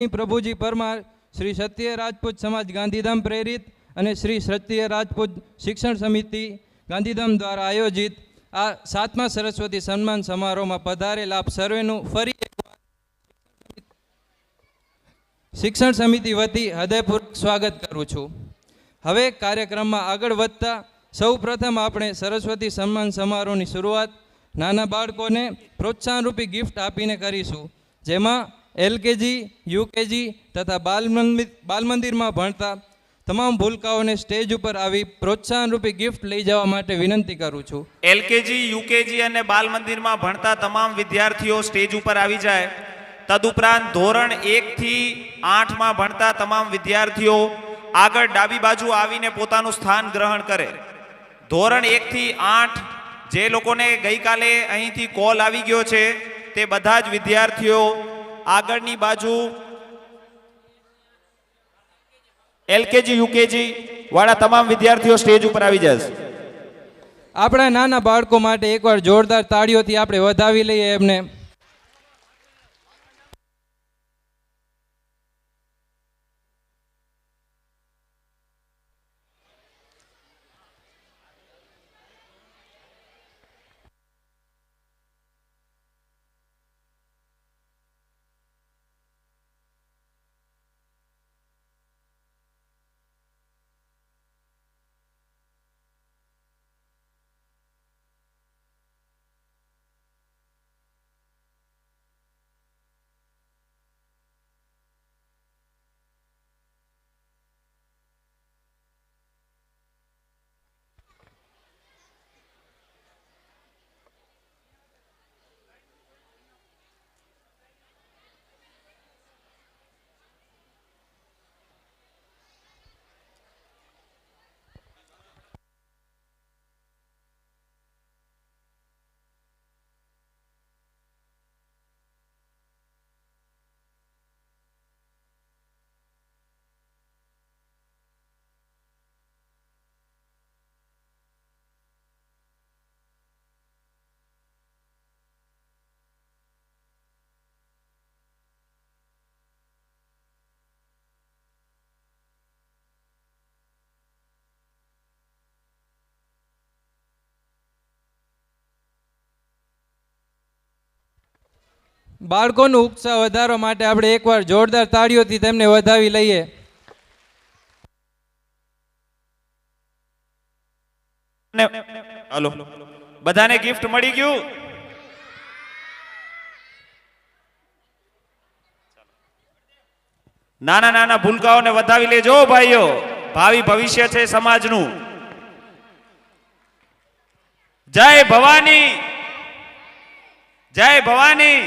પ્રભુજી પરમાર શ્રી સત્ય રાજપૂત સમાજ ગાંધીધામ પ્રેરિત અને શ્રી સત્ય રાજપૂત શિક્ષણ સમિતિ ગાંધીધામ દ્વારા આયોજિત આ 7મા સરસ્વતી સન્માન સમારોહમાં પધારેલ આપ સર્વેનું ફરી એકવાર શિક્ષણ સમિતિ વતી હૃદયપૂર્વક સ્વાગત કરું છું। હવે કાર્યક્રમમાં આગળ વધતા સૌપ્રથમ આપણે સરસ્વતી સન્માન સમારોહની શરૂઆત નાના બાળકોને પ્રોત્સાહનરૂપી ગિફ્ટ આપીને કરીશું, જેમાં એલકેજી, યુકેજી તથા બાલમંદિરમાં ભણતા તમામ ભૂલકાઓને સ્ટેજ ઉપર આવી પ્રોત્સાહનરૂપી ગિફ્ટ લઈ જવા માટે વિનંતી કરું છું। એલકેજી, યુકેજી અને બાલમંદિરમાં ભણતા તમામ વિદ્યાર્થીઓ સ્ટેજ ઉપર આવી જાય। તદુપરાંત ધોરણ 1 થી 8 માં ભણતા તમામ વિદ્યાર્થીઓ આગળ ડાબી બાજુ આવીને પોતાનું સ્થાન ગ્રહણ કરે। ધોરણ 1 થી 8 જે લોકોને ગઈકાલે અહીંથી કોલ આવી ગયો છે તે બધા જ વિદ્યાર્થીઓ આગળની બાજુ એલકેજી, યુકેજી વાળા તમામ વિદ્યાર્થીઓ સ્ટેજ ઉપર આવી જશે। આપણા નાના બાળકો માટે એકવાર જોરદાર તાળીઓથી આપણે વધાવી લઈએ એમને। બાળકોનો ઉત્સાહ વધારવા માટે આપણે એકવાર જોરદાર તાળીઓથી તેમને વધાવી લઈએ। હલો, બધાને ગિફ્ટ મળી ગયું? નાના નાના ભૂલકાઓને વધાવી લેજો ભાઈઓ, ભાવિ ભવિષ્ય છે સમાજનું। જય ભવાની, જય ભવાની।